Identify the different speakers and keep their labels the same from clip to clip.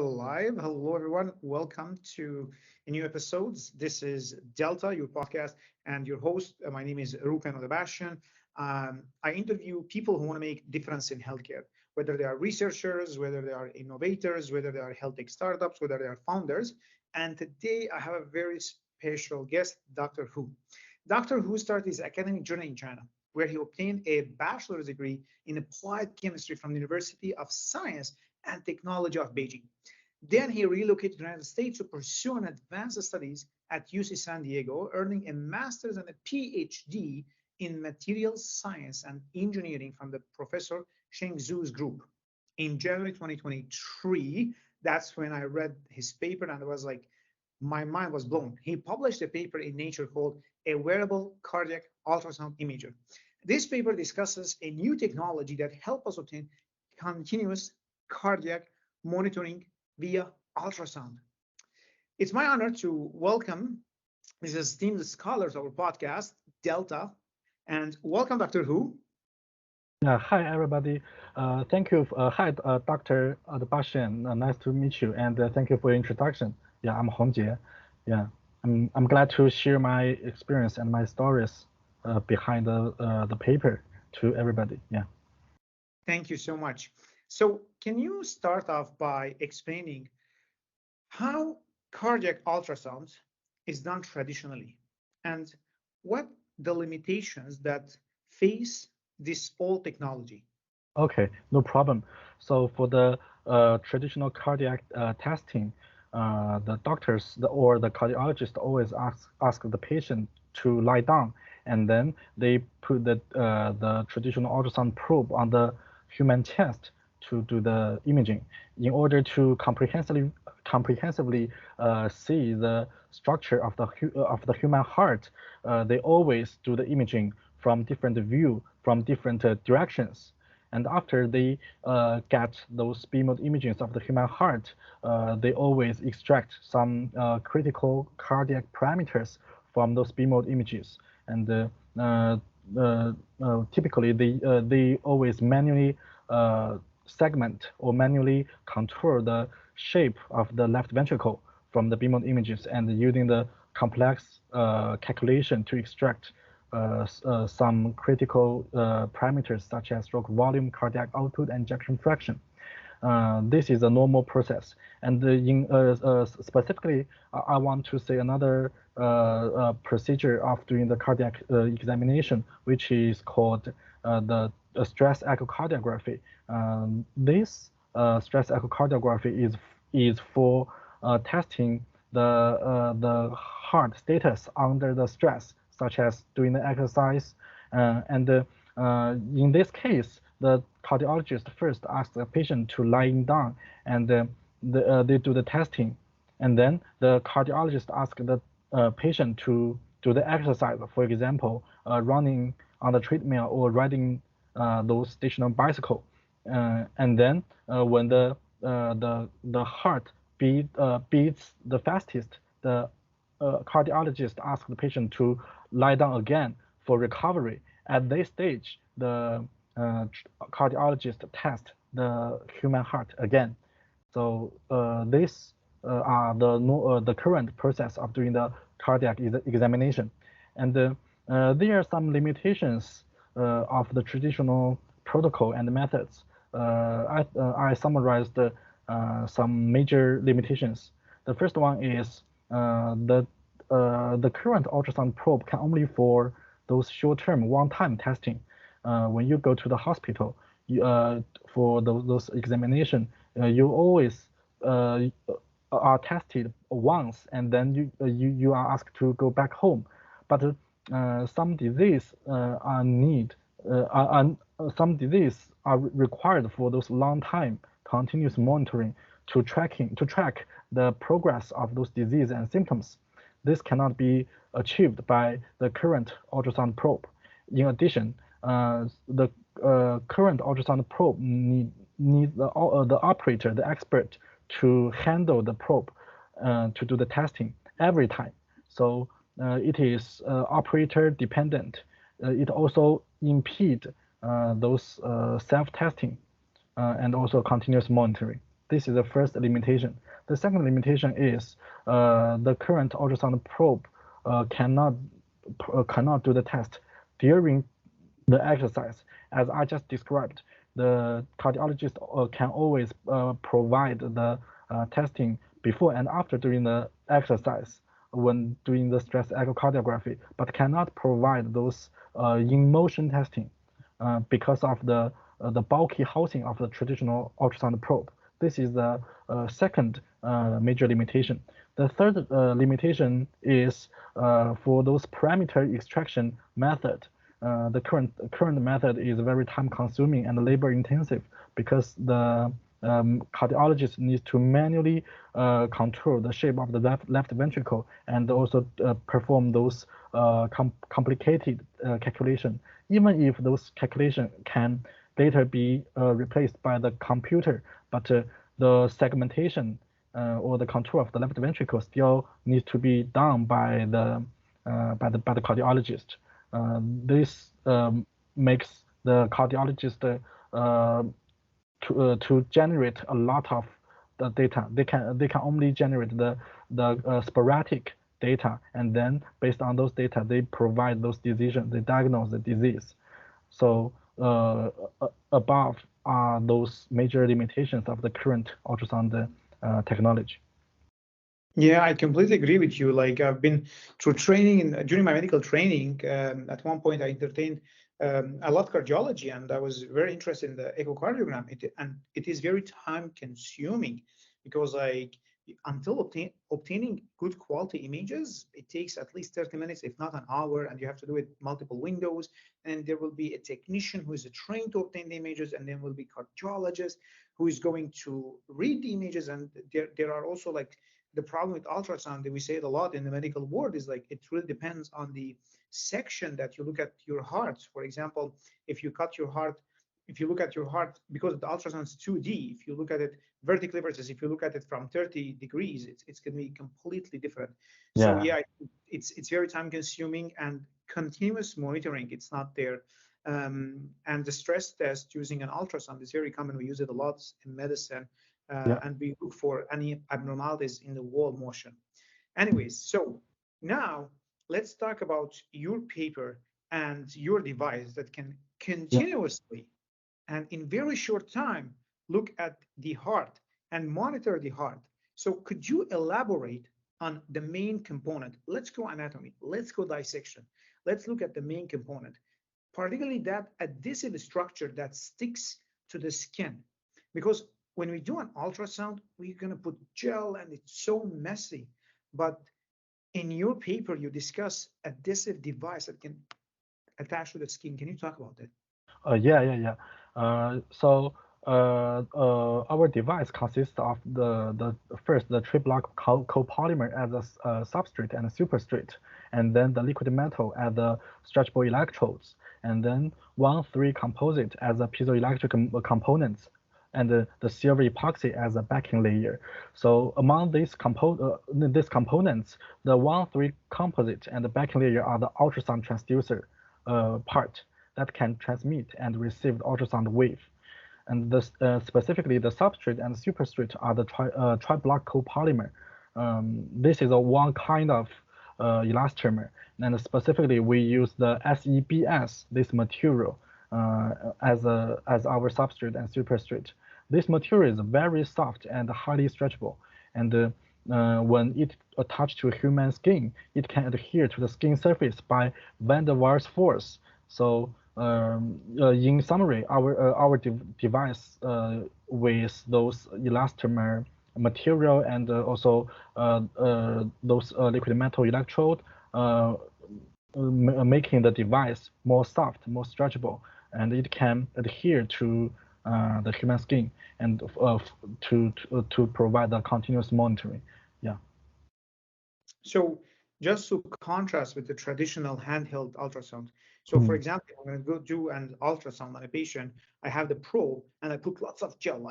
Speaker 1: live. Hello, everyone. Welcome to a new episodes. This is Delta, your podcast, and your host. My name is Rupen Odebashian. I interview people who want to make difference in healthcare, whether they are researchers, whether they are innovators, whether they are health tech startups, whether they are founders. And today I have a very special guest, Dr. Hu. Dr. Hu started his academic journey in China, where he obtained a bachelor's degree in applied chemistry from the University of Science and Technology of Beijing. Then he relocated to the United States to pursue an advanced studies at UC San Diego, earning a master's and a PhD in materials science and engineering from the Professor Sheng Xu's group. In January 2023, that's when I read his paper and it was like, my mind was blown. He published a paper in Nature called A Wearable Cardiac Ultrasound Imager. This paper discusses a new technology that helps us obtain continuous cardiac monitoring via ultrasound. It's my honor to welcome this esteemed scholar to our podcast, Delta, and welcome, Dr. Hu.
Speaker 2: Yeah, hi everybody. Thank you. Hi, Dr. Bashan. Nice to meet you, and thank you for your introduction. Yeah, I'm Hongjie. Yeah, I'm glad to share my experience and my stories behind the paper to everybody. Yeah.
Speaker 1: Thank you so much. So, can you start off by explaining how cardiac ultrasound is done traditionally, and what the limitations that face this old technology?
Speaker 2: Okay, no problem. So for the traditional cardiac testing, the doctors or the cardiologist always ask the patient to lie down, and then they put the traditional ultrasound probe on the human chest to do the imaging in order to comprehensively see the structure of the human heart. They always do the imaging from different view, from different directions. And after they get those beam images of the human heart, they always extract some critical cardiac parameters from those beam images. And typically, they always manually segment or manually contour the shape of the left ventricle from the beam images, and using the complex calculation to extract some critical parameters such as stroke volume, cardiac output, and ejection fraction. This is a normal process. And specifically, I want to say another procedure of doing the cardiac examination, which is called the stress echocardiography. This stress echocardiography is for testing the heart status under the stress, such as doing the exercise. In this case, the cardiologist first asks the patient to lying down, and they do the testing. And then the cardiologist asks the patient to do the exercise, for example, running on the treadmill or riding those stationary bicycle. And then when the heart beats the fastest, the cardiologist asks the patient to lie down again for recovery. At this stage, the cardiologist tests the human heart again. So these are the current process of doing the cardiac examination. And there are some limitations of the traditional protocol and methods. I summarized some major limitations. The first one is the current ultrasound probe can only for those short-term, one-time testing. When you go to the hospital for those examination, you always are tested once, and then you are asked to go back home. But some disease some disease are required for those long-time continuous monitoring to track the progress of those disease and symptoms. This cannot be achieved by the current ultrasound probe. In addition, the current ultrasound probe needs the operator, the expert, to handle the probe to do the testing every time. So it is operator dependent. It also impede those self-testing and also continuous monitoring. This is the first limitation. The second limitation is the current ultrasound probe cannot do the test during the exercise. As I just described, the cardiologist can always provide the testing before and after during the exercise when doing the stress echocardiography, but cannot provide those in motion testing because of the bulky housing of the traditional ultrasound probe. This is the second major limitation. The third limitation is for those parameter extraction method. The current method is very time consuming and labor intensive because the cardiologist needs to manually control the shape of the left ventricle and also perform those complicated calculation. Even if those calculation can later be replaced by the computer, but the segmentation or the control of the left ventricle still needs to be done by the cardiologist. This makes the cardiologist to generate a lot of the data. They can only generate the sporadic data, and then based on those data, they provide those decisions. They diagnose the disease. So above are those major limitations of the current ultrasound technology.
Speaker 1: Yeah, I completely agree with you. Like I've been through training during my medical training. At one point, I entertained a lot of cardiology, and I was very interested in the echocardiogram. It is very time consuming because like until obtaining good quality images, it takes at least 30 minutes, if not an hour, and you have to do it multiple windows. And there will be a technician who is trained to obtain the images, and then will be cardiologist who is going to read the images. And there are also like the problem with ultrasound that we say it a lot in the medical world is like it really depends on the section that you look at your heart. For example, if you cut your heart, if you look at your heart, because the ultrasound is 2D, if you look at it vertically versus if you look at it from 30 degrees, it's going to be completely different.
Speaker 2: Yeah.
Speaker 1: So yeah, it's very time consuming and continuous monitoring. It's not there. And the stress test using an ultrasound is very common. We use it a lot in medicine. And we look for any abnormalities in the wall motion. Anyways, so now let's talk about your paper and your device that can continuously and in very short time look at the heart and monitor the heart. So could you elaborate on the main component? Let's go anatomy, let's go dissection. Let's look at the main component, particularly that adhesive structure that sticks to the skin. Because when we do an ultrasound, we're going to put gel and it's so messy. But in your paper, you discuss adhesive device that can attach to the skin. Can you talk about that?
Speaker 2: Yeah. So our device consists of the triblock copolymer as a substrate and a superstrate, and then the liquid metal as the stretchable electrodes, and then 1,3 composite as the piezoelectric components, and the silver epoxy as a backing layer. So among these components, the 1,3 composite and the backing layer are the ultrasound transducer part that can transmit and receive the ultrasound wave. And specifically, the substrate and superstrate are the triblock copolymer. This is one kind of elastomer, and specifically, we use the SEBS, this material, as our substrate and superstrate. This material is very soft and highly stretchable, and when it attached to human skin, it can adhere to the skin surface by van der Waals force. So in summary, our device with those elastomer material and also those liquid metal electrode, making the device more soft, more stretchable, and it can adhere to the human skin and to provide the continuous monitoring. Yeah.
Speaker 1: So just to contrast with the traditional handheld ultrasound. So for example, I'm going to go do an ultrasound on a patient. I have the probe and I put lots of gel.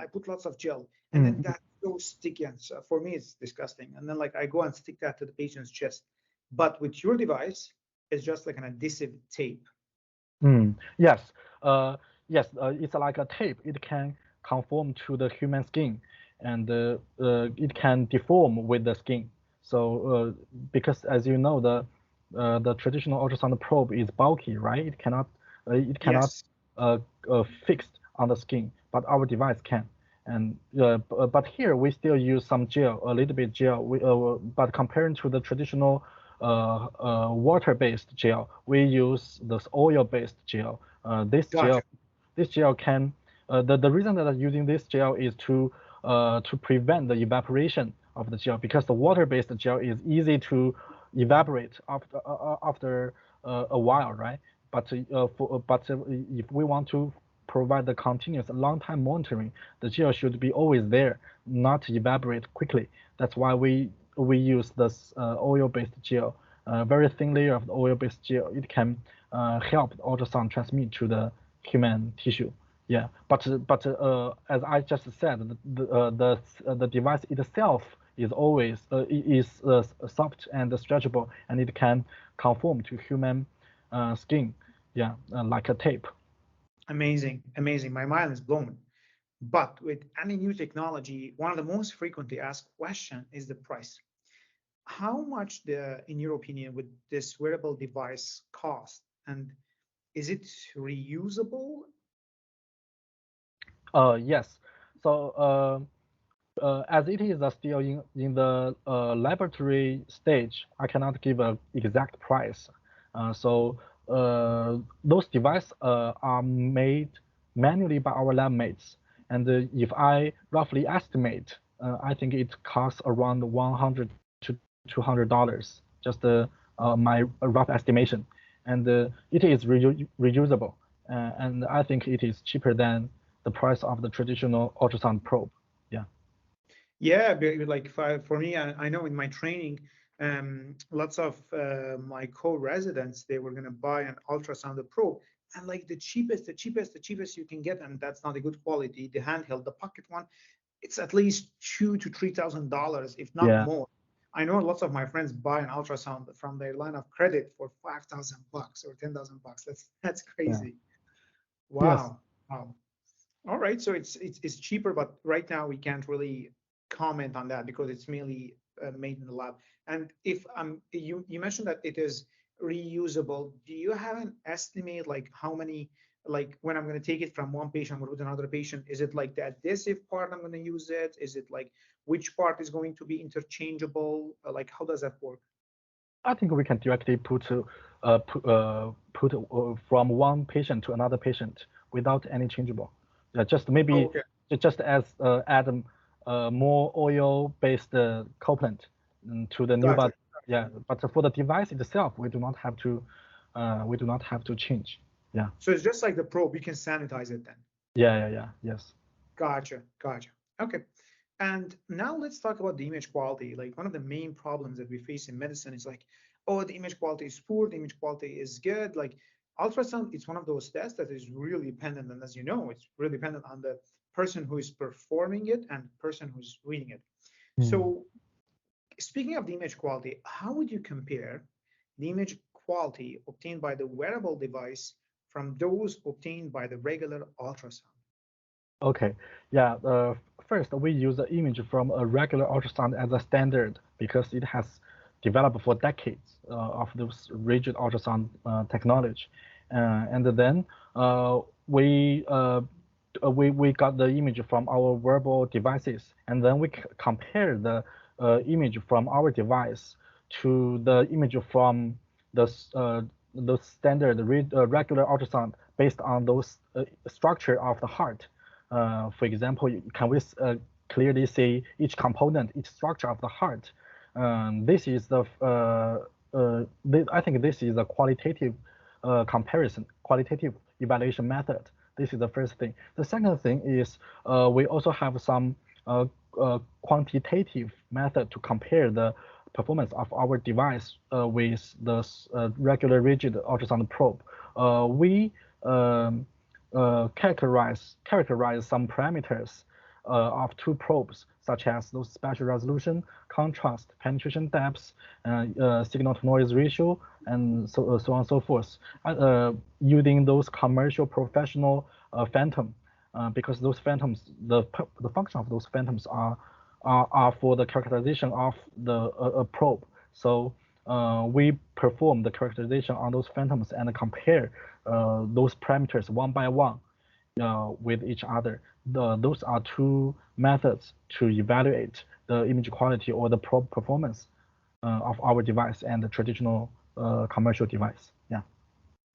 Speaker 1: And then that's so sticky. And so for me, it's disgusting. And then like I go and stick that to the patient's chest. But with your device, it's just like an adhesive tape.
Speaker 2: Yes. It's like a tape. It can conform to the human skin, and it can deform with the skin. So because as you know, the traditional ultrasound probe is bulky, right? It cannot
Speaker 1: Yes.
Speaker 2: fixed on the skin, but our device can. And but here we still use some gel, a little bit gel. But comparing to the traditional water-based gel, we use this oil-based gel. This
Speaker 1: Gotcha.
Speaker 2: gel, this gel can. The reason that I'm using this gel is to prevent the evaporation of the gel, because the water-based gel is easy to evaporate after a while, right? But if we want to provide the continuous long-time monitoring, the gel should be always there, not evaporate quickly. That's why we use this oil-based gel, very thin layer of the oil-based gel. It can help the ultrasound transmit to the human tissue. Yeah, but as I just said, the device itself is always soft and stretchable, and it can conform to human skin. Yeah, like a tape.
Speaker 1: Amazing, amazing. My mind is blown. But with any new technology, one of the most frequently asked questions is the price. How much, in your opinion, would this wearable device cost? And is it reusable?
Speaker 2: Yes. So as it is still in the laboratory stage, I cannot give an exact price. Those devices are made manually by our lab mates, and if I roughly estimate, I think it costs around $100 to $200. Just my rough estimation, and it is reusable, and I think it is cheaper than the price of the traditional ultrasound probe. Yeah.
Speaker 1: Yeah, like for me, I know in my training, lots of my co-residents, they were going to buy an ultrasound probe, and like the cheapest you can get, and that's not a good quality. The handheld, the pocket one, it's at least $2,000 to $3,000, if not
Speaker 2: Yeah.
Speaker 1: more. I know lots of my friends buy an ultrasound from their line of credit for $5,000 or $10,000. That's
Speaker 2: Yeah.
Speaker 1: crazy.
Speaker 2: Yes.
Speaker 1: Wow. Wow. All right, so it's cheaper, but right now we can't really comment on that because it's mainly made in the lab. And if you mentioned that it is reusable, do you have an estimate like how many, like when I'm going to take it from one patient, I'm going to put another patient, is it like the adhesive part I'm going to use it? Is it like which part is going to be interchangeable? Like how does that work?
Speaker 2: I think we can directly put from one patient to another patient without any changeable. Yeah, just
Speaker 1: Oh,
Speaker 2: maybe
Speaker 1: okay,
Speaker 2: just as add more oil-based couplant to the new
Speaker 1: gotcha.
Speaker 2: body. Yeah, but for the device itself, we do not have to change. Yeah.
Speaker 1: So it's just like the probe, you can sanitize it then.
Speaker 2: Yeah. Yeah. Yeah. Yes.
Speaker 1: Gotcha, gotcha. Okay. And now let's talk about the image quality. Like one of the main problems that we face in medicine is like, oh, the image quality is poor, the image quality is good. Like ultrasound, it's one of those tests that is really dependent, and as you know, it's really dependent on the person who is performing it and the person who's reading it.
Speaker 2: Hmm.
Speaker 1: So speaking of the image quality, how would you compare the image quality obtained by the wearable device from those obtained by the regular ultrasound?
Speaker 2: Okay, yeah. First, we use the image from a regular ultrasound as a standard because it has developed for decades of those rigid ultrasound technology, and then uh, we, uh, we got the image from our wearable devices, and then we compare the image from our device to the image from the standard regular ultrasound based on those structure of the heart. For example, can we clearly see each component, each structure of the heart? This is I think this is a qualitative comparison, qualitative evaluation method. This is the first thing. The second thing is we also have some quantitative method to compare the performance of our device with the regular rigid ultrasound probe. We characterize some parameters of two probes, such as those spatial resolution, contrast, penetration depth, signal to noise ratio, and so on and so forth, using those commercial professional phantom because those phantoms, the function of those phantoms are for the characterization of the probe. So we perform the characterization on those phantoms and compare those parameters one by one with each other. Those are two methods to evaluate the image quality or the probe performance of our device and the traditional commercial device. Yeah.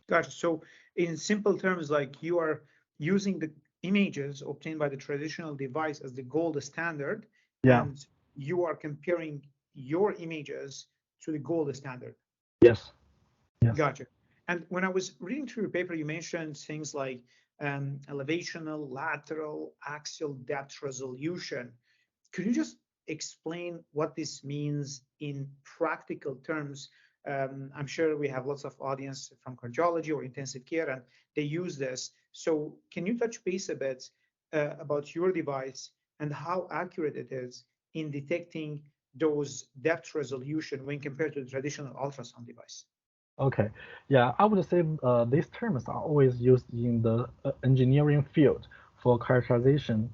Speaker 1: Gotcha. So in simple terms, like you are using the images obtained by the traditional device as the gold standard,
Speaker 2: Yeah.
Speaker 1: and you are comparing your images to the gold standard.
Speaker 2: Yes. Yes.
Speaker 1: Gotcha. And when I was reading through your paper, you mentioned things like elevational, lateral, axial depth resolution. Could you just explain what this means in practical terms? I'm sure we have lots of audience from cardiology or intensive care, and they use this. So can you touch base a bit about your device and how accurate it is in detecting those depth resolution when compared to the traditional ultrasound device?
Speaker 2: Okay, yeah, I would say these terms are always used in the engineering field for characterization,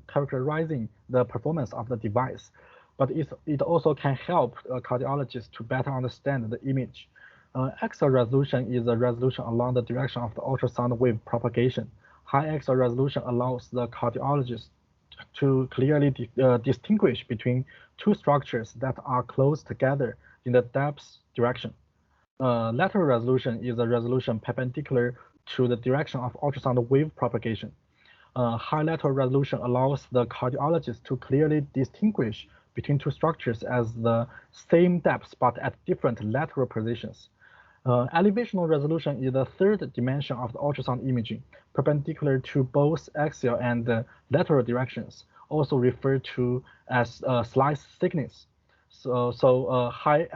Speaker 2: characterizing the performance of the device. But it also can help cardiologists to better understand the image. Axial resolution is a resolution along the direction of the ultrasound wave propagation. High axial resolution allows the cardiologist to clearly distinguish between two structures that are close together in the depth direction. Lateral resolution is a resolution perpendicular to the direction of ultrasound wave propagation. High lateral resolution allows the cardiologist to clearly distinguish between two structures as the same depth but at different lateral positions. Elevational resolution is the third dimension of the ultrasound imaging, perpendicular to both axial and lateral directions, also referred to as slice thickness. So high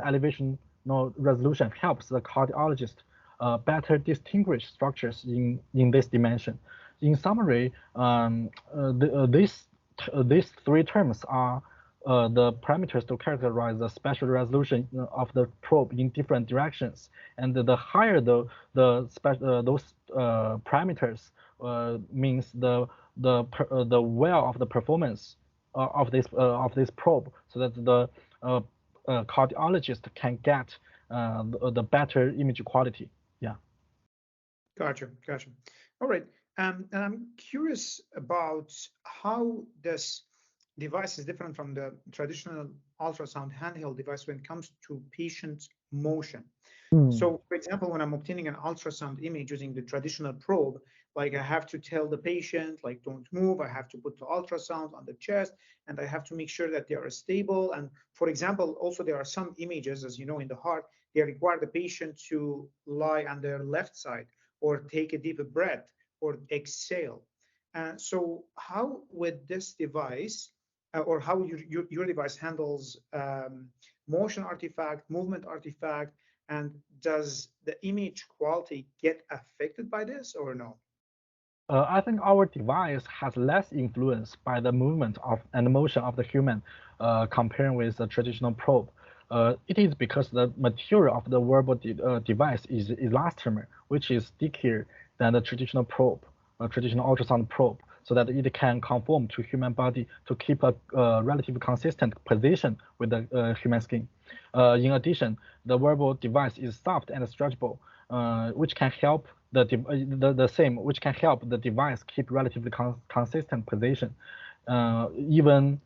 Speaker 2: elevation resolution helps the cardiologist better distinguish structures in this dimension. In summary, these three terms are the parameters to characterize the spatial resolution of the probe in different directions, and the higher those parameters means the well of the performance of this probe, so that the cardiologist can get the better image quality. Yeah.
Speaker 1: Gotcha. All right. And I'm curious about how this device is different from the traditional ultrasound handheld device when it comes to patient motion. So, for example, when I'm obtaining an ultrasound image using the traditional probe, like I have to tell the patient, like, don't move. I have to put the ultrasound on the chest, and I have to make sure that they are stable. And for example, also there are some images, as you know, in the heart, they require the patient to lie on their left side or take a deep breath or exhale. So how with this device, or how your device handles motion artifact, movement artifact, and does the image quality get affected by this or no?
Speaker 2: I think our device has less influence by the movement and motion of the human comparing with the traditional probe. It is because the material of the wearable device is elastomer, which is stickier than the traditional probe, traditional ultrasound probe, so that it can conform to human body to keep a relatively consistent position with the human skin. In addition, the wearable device is soft and stretchable, which can help which can help the device keep relatively consistent position, even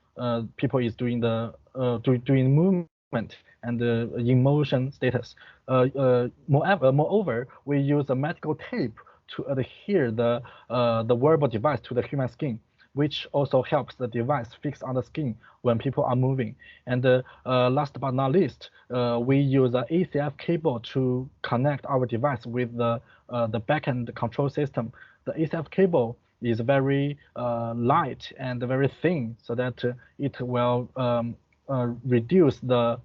Speaker 2: people is doing doing movement and in motion status. Moreover, we use a medical tape to adhere the wearable device to the human skin, which also helps the device fix on the skin when people are moving. And last but not least, we use an ACF cable to connect our device with the backend control system. The ACF cable is very light and very thin, so that it will reduce the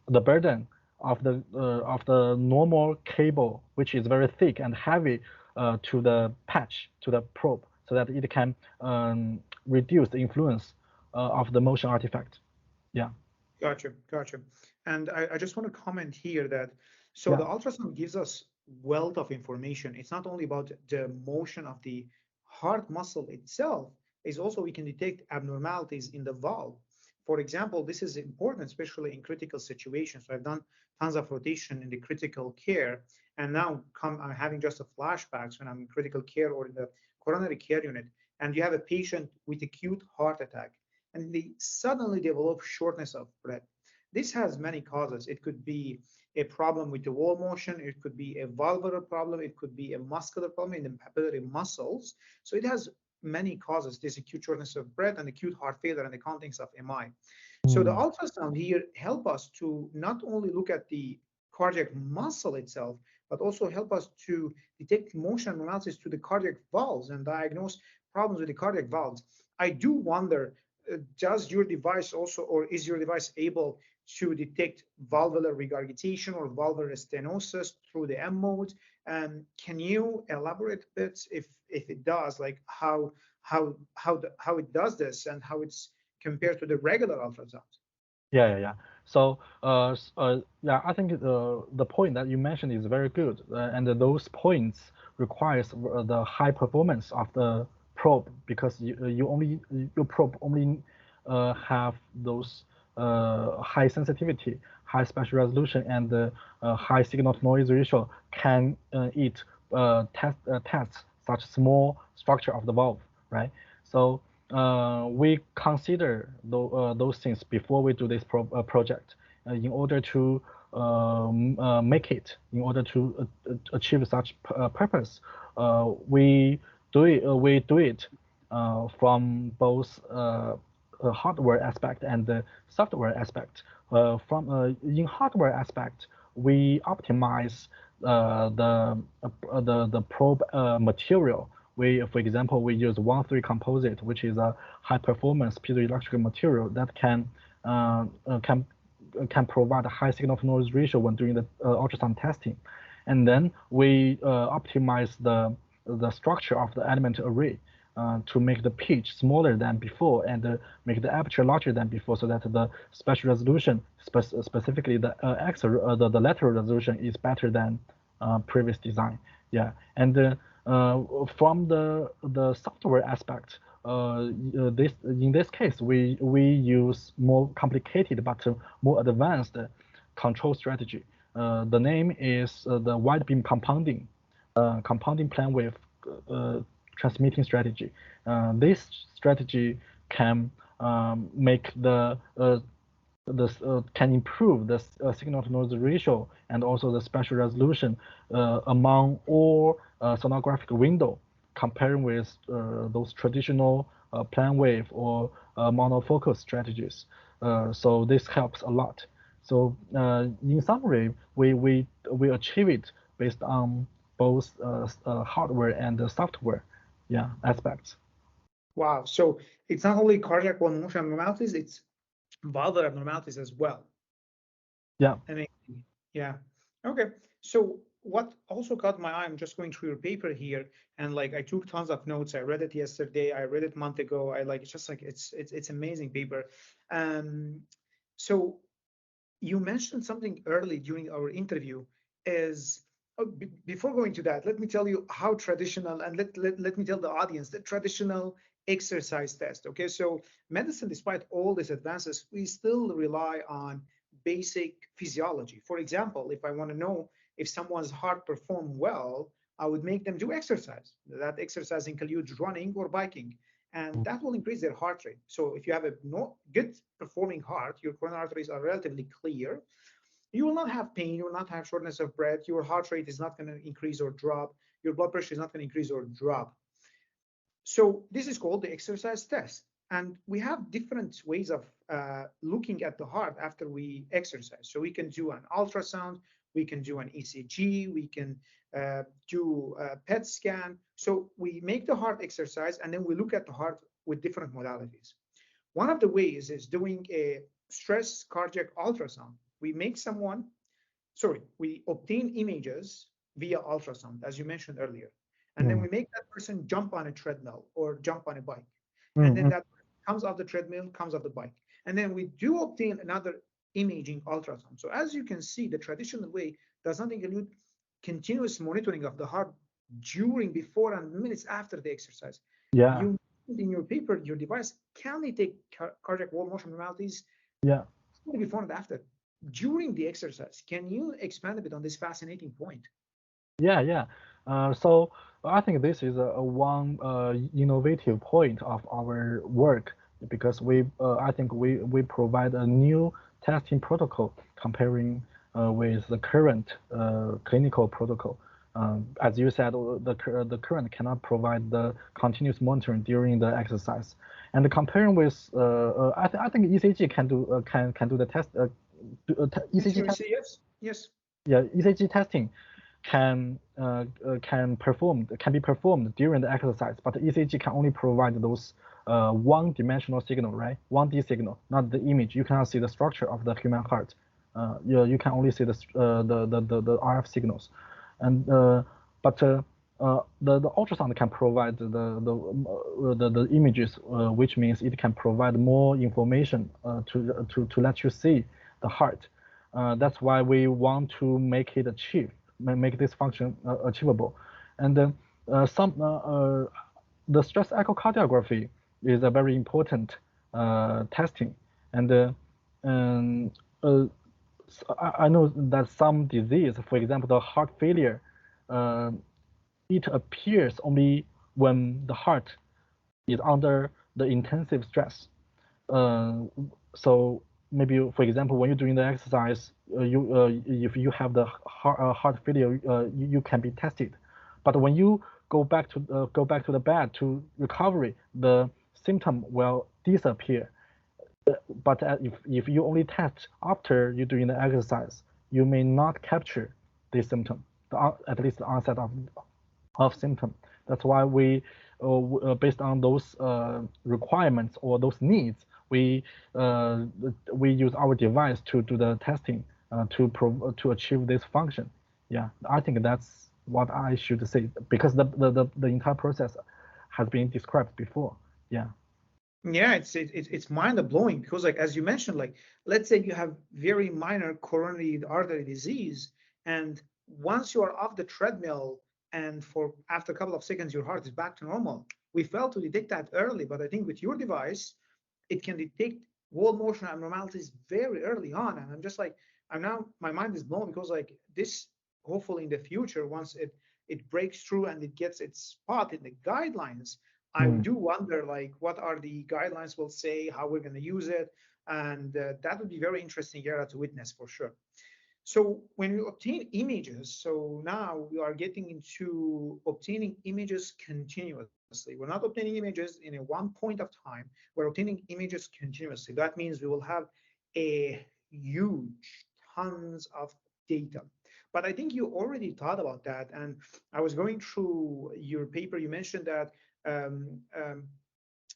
Speaker 2: burden of the normal cable, which is very thick and heavy, to the patch, to the probe, so that it can reduce the influence of the motion artifact. Yeah.
Speaker 1: Gotcha. And I just want to comment here that the ultrasound gives us wealth of information. It's not only about the motion of the heart muscle itself, it's also we can detect abnormalities in the valve. For example, this is important, especially in critical situations. So I've done tons of rotation in the critical care, and now I'm having just a flashbacks when I'm in critical care or in the coronary care unit, and you have a patient with acute heart attack, and they suddenly develop shortness of breath. This has many causes. It could be a problem with the wall motion, it could be a valvular problem, it could be a muscular problem in the papillary muscles. So it has many causes, this acute shortness of breath and acute heart failure and the context of MI. So the
Speaker 2: Mm.
Speaker 1: ultrasound here help us to not only look at the cardiac muscle itself, but also help us to detect motion abnormalities to the cardiac valves and diagnose problems with the cardiac valves. I do wonder, does your device also, or is your device able to detect valvular regurgitation or valvular stenosis through the M mode? Can you elaborate a bit if it does, like how it does this and how it's compared to the regular ultrasound?
Speaker 2: Yeah. So, yeah, I think the point that you mentioned is very good, and those points requires the high performance of the probe because your probe only have those high sensitivity, high spatial resolution, and high signal to noise ratio can test such small structure of the valve, right? So we consider those things before we do this project in order to make it, in order to achieve such purpose. We do it from both hardware aspect and the software aspect. From in hardware aspect, we optimize the probe material. For example, we use 1,3 composite, which is a high performance piezoelectric material that can provide a high signal to noise ratio when doing the ultrasound testing. And then we optimize the structure of the element array to make the pitch smaller than before and make the aperture larger than before, so that the spatial resolution, specifically the lateral resolution, is better than previous design. Yeah, and from the software aspect, in this case we use more complicated but more advanced control strategy. The name is the wide beam compounding plane wave transmitting strategy. This strategy can make can improve the signal to noise ratio and also the spatial resolution among all sonographic window, comparing with those traditional plane wave or monofocus strategies. So this helps a lot. So in summary, we achieve it based on both hardware and software, yeah, aspects.
Speaker 1: Wow. So it's not only cardiac wall motion abnormalities, it's valvular abnormalities as well.
Speaker 2: Yeah.
Speaker 1: Amazing. Yeah. Okay. So what also caught my eye, I'm just going through your paper here, and like I took tons of notes. I read it yesterday. I read it a month ago. I like it's just like it's amazing paper. So you mentioned something early during our interview is before going to that, let me tell you how traditional, and let me tell the audience the traditional exercise test. Okay, so medicine, despite all these advances, we still rely on basic physiology. For example, if I want to know if someone's heart performed well, I would make them do exercise. That exercise includes running or biking, and that will increase their heart rate. So if you have a good performing heart, your coronary arteries are relatively clear, you will not have pain, you will not have shortness of breath, your heart rate is not going to increase or drop, your blood pressure is not going to increase or drop. So this is called the exercise test. And we have different ways of looking at the heart after we exercise. So we can do an ultrasound, we can do an ECG, we can do a PET scan. So we make the heart exercise and then we look at the heart with different modalities. One of the ways is doing a stress cardiac ultrasound. We obtain images via ultrasound, as you mentioned earlier. And then we make that person jump on a treadmill or jump on a bike. And then that comes off the treadmill, comes off the bike. And then we do obtain another imaging ultrasound. So as you can see, the traditional way does not include continuous monitoring of the heart during, before, and minutes after the exercise.
Speaker 2: Yeah.
Speaker 1: You in your paper, your device can detect cardiac wall motion abnormalities.
Speaker 2: Yeah.
Speaker 1: Before and after, during the exercise. Can you expand a bit on this fascinating point?
Speaker 2: Yeah. So I think this is a one innovative point of our work, because I think we provide a new testing protocol comparing with the current clinical protocol. As you said, the current cannot provide the continuous monitoring during the exercise, and comparing with I think ECG can do the test. ECG test.
Speaker 1: Yes.
Speaker 2: Yeah, ECG testing can be performed during the exercise, but ECG can only provide those one-dimensional signal, right? 1D signal, not the image. You cannot see the structure of the human heart. You can only see the RF signals, and but the ultrasound can provide the images, which means it can provide more information to let you see the heart. That's why we want to make this function achievable. And the stress echocardiography is a very important testing. And I know that some disease, for example, the heart failure, it appears only when the heart is under the intensive stress. So maybe, for example, when you're doing the exercise, if you have the heart failure, you can be tested. But when you go back to the bed to recovery, the symptom will disappear. But if you only test after you're doing the exercise, you may not capture this symptom, at least the onset of symptom. That's why we, based on those requirements or those needs, we use our device to do the testing to achieve this function. Yeah, I think that's what I should say, because the entire process has been described before. Yeah.
Speaker 1: Yeah, it's mind blowing, because, like, as you mentioned, like, let's say you have very minor coronary artery disease, and once you are off the treadmill and after a couple of seconds your heart is back to normal. We failed to detect that early, but I think with your device it can detect wall motion abnormalities very early on. And I'm just like, my mind is blown, because, like, this, hopefully in the future, once it breaks through and it gets its spot in the guidelines, I do wonder, like, what are the guidelines will say, how we're going to use it, and that would be very interesting area to witness for sure. So when we obtain images, so now we are getting into obtaining images continuously. We're not obtaining images in a one point of time. We're obtaining images continuously. That means we will have a huge tons of data. But I think you already thought about that. And I was going through your paper. You mentioned that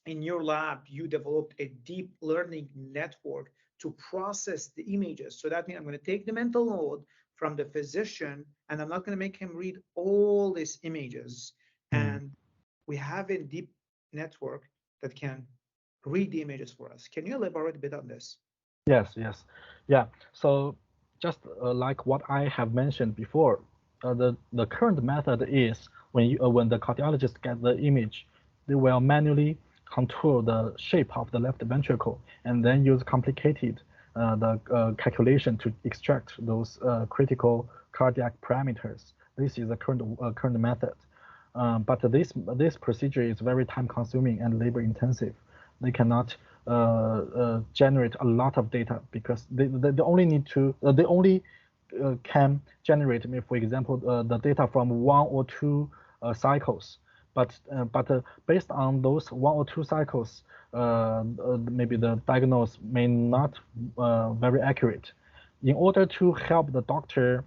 Speaker 1: in your lab, you developed a deep learning network to process the images. So that means I'm going to take the mental load from the physician, and I'm not going to make him read all these images. And we have a deep network that can read the images for us. Can you elaborate a bit on this?
Speaker 2: Yes. Yeah. So just like what I have mentioned before, the current method is when the cardiologist gets the image, they will manually contour the shape of the left ventricle and then use complicated calculation to extract those critical cardiac parameters. This is the current method. But this procedure is very time consuming and labor intensive. They cannot generate a lot of data, because they only can generate, for example, the data from 1 or 2 cycles. But based on those 1 or 2 cycles, maybe the diagnosis may not very accurate. In order to help the doctor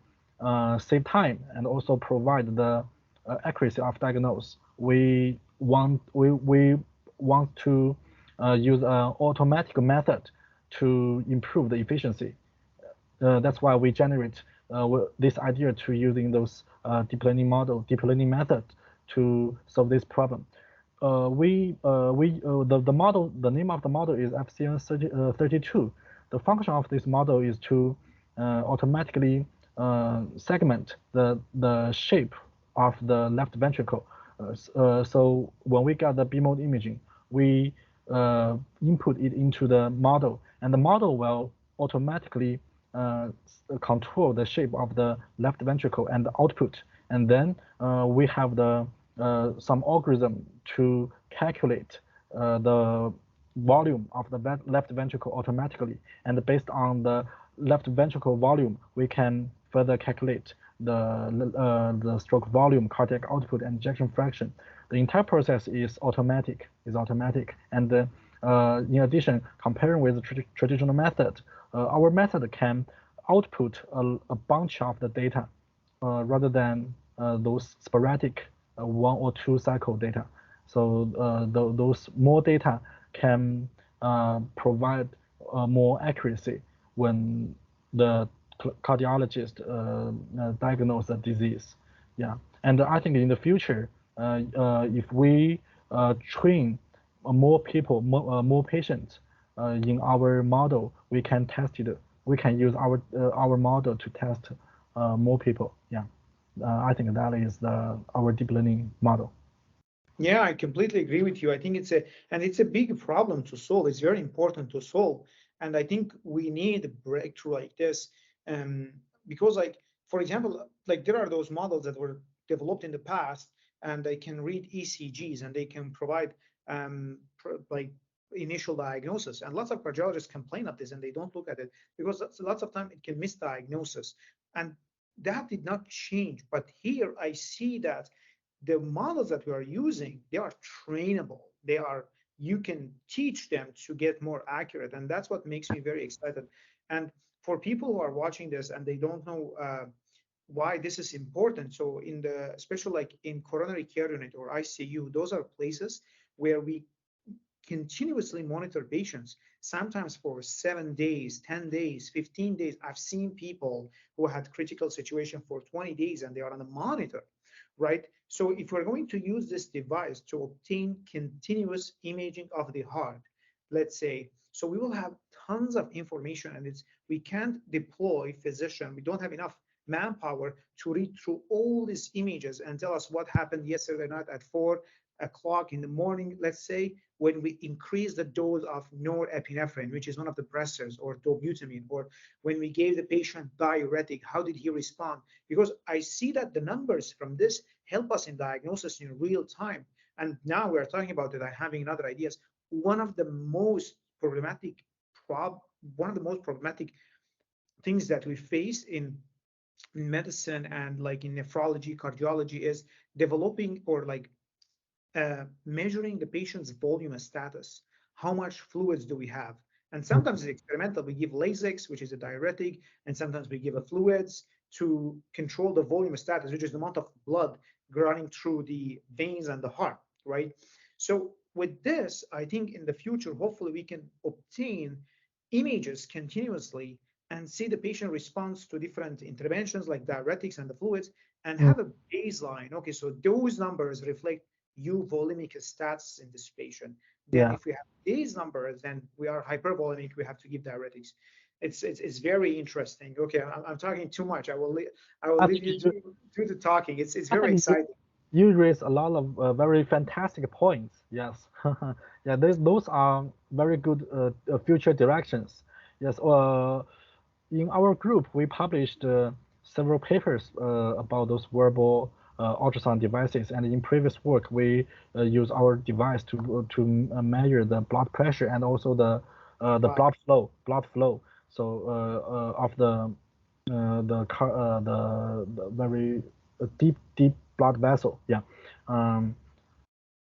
Speaker 2: save time and also provide the accuracy of diagnosis, we want to use an automatic method to improve the efficiency. That's why we generate this idea to using those deep learning method to solve this problem. The name of the model is FCN 32. The function of this model is to automatically segment the shape of the left ventricle. So when we got the B-mode imaging, we input it into the model, and the model will automatically control the shape of the left ventricle and the output. And then we have the some algorithm to calculate the volume of the left ventricle automatically, and based on the left ventricle volume, we can further calculate the stroke volume, cardiac output, and ejection fraction. The entire process is automatic. And in addition, comparing with the traditional method, our method can output a bunch of the data rather than those sporadic 1 or 2 cycle data. So those more data can provide more accuracy when the cardiologist diagnose the disease. Yeah, and I think in the future, if we train more people, more patients in our model, we can test it. We can use our model to test more people. Yeah, I think that is our deep learning model.
Speaker 1: Yeah, I completely agree with you. I think it's a big problem to solve. It's very important to solve, and I think we need a breakthrough like this, because, like, for example, like there are those models that were developed in the past, and they can read ECGs and they can provide like initial diagnosis. And lots of cardiologists complain of this, and they don't look at it because lots of time it can misdiagnosis, and that did not change. But here I see that the models that we are using, they are trainable. You can teach them to get more accurate, and that's what makes me very excited. And for people who are watching this and they don't know why this is important, so especially like in coronary care unit or ICU, those are places where we continuously monitor patients, sometimes for 7 days, 10 days, 15 days. I've seen people who had critical situation for 20 days and they are on a monitor, right? So if we're going to use this device to obtain continuous imaging of the heart, let's say, so we will have tons of information, and we can't deploy physician. We don't have enough manpower to read through all these images and tell us what happened yesterday night at 4 o'clock in the morning, let's say, when we increase the dose of norepinephrine, which is one of the pressors, or dobutamine, or when we gave the patient diuretic, how did he respond? Because I see that the numbers from this help us in diagnosis in real time. And now we're talking about it, I'm having other ideas. One of the most problematic things that we face in medicine and like in nephrology, cardiology, is developing or like measuring the patient's volume status. How much fluids do we have? And sometimes it's experimental. We give Lasix, which is a diuretic, and sometimes we give a fluids to control the volume status, which is the amount of blood running through the veins and the heart, right? So with this, I think in the future, hopefully we can obtain images continuously and see the patient response to different interventions like diuretics and the fluids, and have a baseline. Okay, so those numbers reflect euvolemic stats in this patient. Then if we have these numbers, then we are hypervolemic, we have to give diuretics. It's very interesting. Okay, I'm talking too much. I will leave you to the talking. It's very exciting.
Speaker 2: You raise a lot of very fantastic points. Yes, yeah, those are very good future directions. Yes, in our group we published several papers about those wearable ultrasound devices, and in previous work we use our device to measure the blood pressure and also the blood flow. So of the very deep blood vessel. Yeah.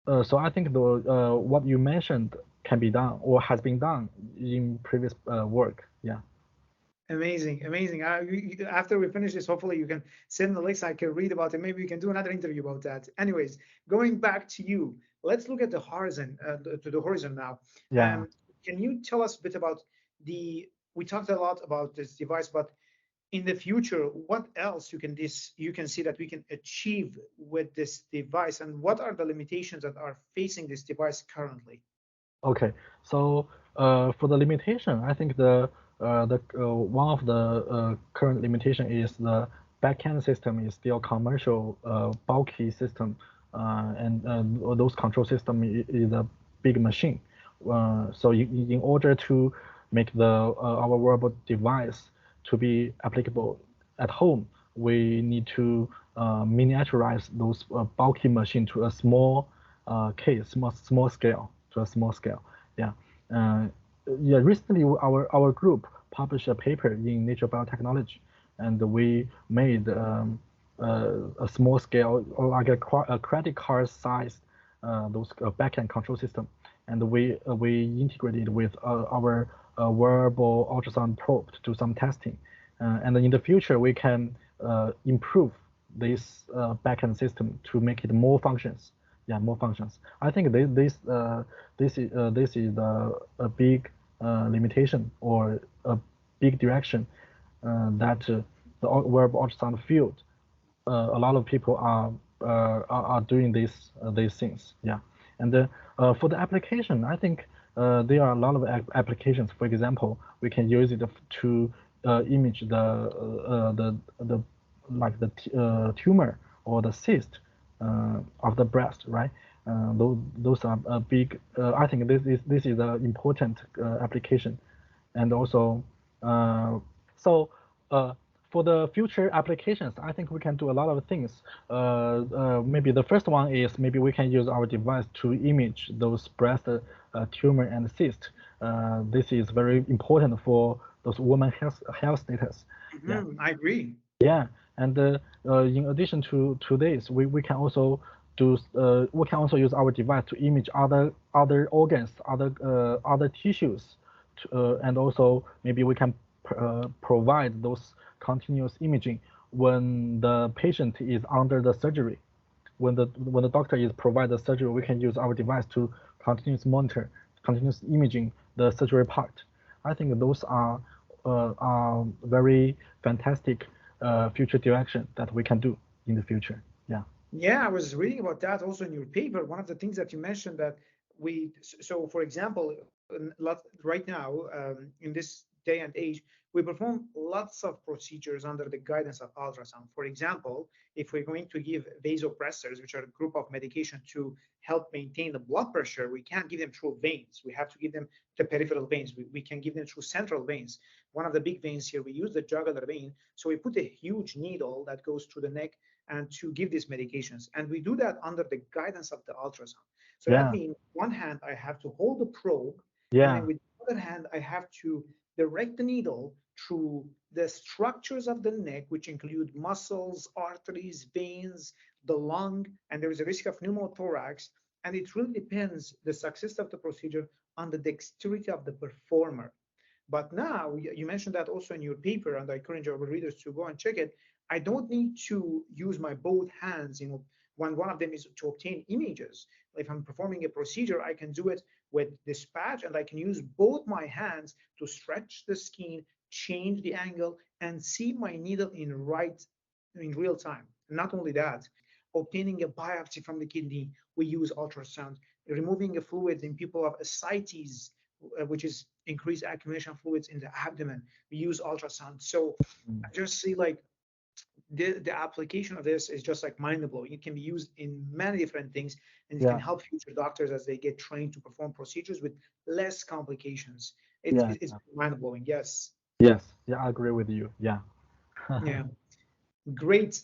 Speaker 2: So I think what you mentioned can be done or has been done in previous work. Yeah.
Speaker 1: Amazing. After we finish this, hopefully you can send the links. I can read about it. Maybe we can do another interview about that. Anyways, going back to you, let's look at the horizon, to the horizon now.
Speaker 2: Yeah.
Speaker 1: Can you tell us a bit about we talked a lot about this device, but in the future, what else you can see that we can achieve with this device, and what are the limitations that are facing this device currently?
Speaker 2: Okay, so for the limitation, I think the one of the current limitation is the backend system is still commercial bulky system, and those control system is a big machine. So in order to make our wearable device to be applicable at home, we need to miniaturize those bulky machine to a small case, small scale, to a small scale. Yeah. Uh, yeah. Recently, our group published a paper in Nature Biotechnology, and we made a small scale, or like a credit card size, those backend control system, and we integrated with our wearable ultrasound probe to do some testing, and in the future we can improve this backend system to make it more functions. Yeah, more functions. I think this is a big limitation or a big direction that the wearable ultrasound field, a lot of people are doing these things. Yeah, and for the application, I think there are a lot of applications. For example, we can use it to image the like the tumor or the cyst of the breast, right? Those are a big. I think this is an important application, and also so for the future applications, I think we can do a lot of things. Maybe the first one is maybe we can use our device to image those breast tumor and cyst. This is very important for those women health status. Yeah.
Speaker 1: I agree.
Speaker 2: Yeah, and in addition to this, we can also use our device to image other organs, other tissues, and also maybe we can provide those continuous imaging when the patient is under the surgery. When the doctor is provide the surgery, we can use our device to continuous imaging the surgery part. I think those are very fantastic future direction that we can do in the future. Yeah.
Speaker 1: Yeah, I was reading about that also in your paper. One of the things that you mentioned that so for example, right now, in this day and age, we perform lots of procedures under the guidance of ultrasound. For example, if we're going to give vasopressors, which are a group of medication to help maintain the blood pressure, we can't give them through veins. We have to give them to peripheral veins. We can give them through central veins. One of the big veins here, we use the jugular vein. So we put a huge needle that goes through the neck and to give these medications. And we do that under the guidance of the ultrasound. So that
Speaker 2: Yeah.
Speaker 1: means one hand, I have to hold the probe, and
Speaker 2: Yeah.
Speaker 1: then with the other hand, I have to direct the needle through the structures of the neck, which include muscles, arteries, veins, the lung, and there is a risk of pneumothorax. And it really depends the success of the procedure on the dexterity of the performer. But now you mentioned that also in your paper, and I encourage our readers to go and check it. I don't need to use my both hands, when one of them is to obtain images. If I'm performing a procedure, I can do it with this patch, and I can use both my hands to stretch the skin, change the angle, and see my needle in real time. Not only that, obtaining a biopsy from the kidney, we use ultrasound. Removing a fluid in people of ascites, which is increased accumulation of fluids in the abdomen, we use ultrasound. So I just see like the application of this is just like mind blowing. It can be used in many different things, and it can help future doctors as they get trained to perform procedures with less complications. It's mind blowing. Yes.
Speaker 2: Yes. Yeah, I agree with you. Yeah.
Speaker 1: Yeah. Great.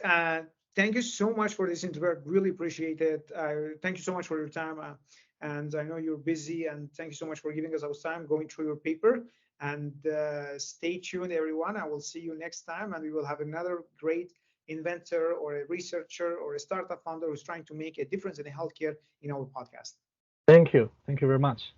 Speaker 1: Thank you so much for this interview. I really appreciate it. Thank you so much for your time. And I know you're busy, and thank you so much for giving us our time going through your paper. And stay tuned, everyone. I will see you next time, and we will have another great inventor or a researcher or a startup founder who's trying to make a difference in healthcare in our podcast.
Speaker 2: Thank you. Thank you very much.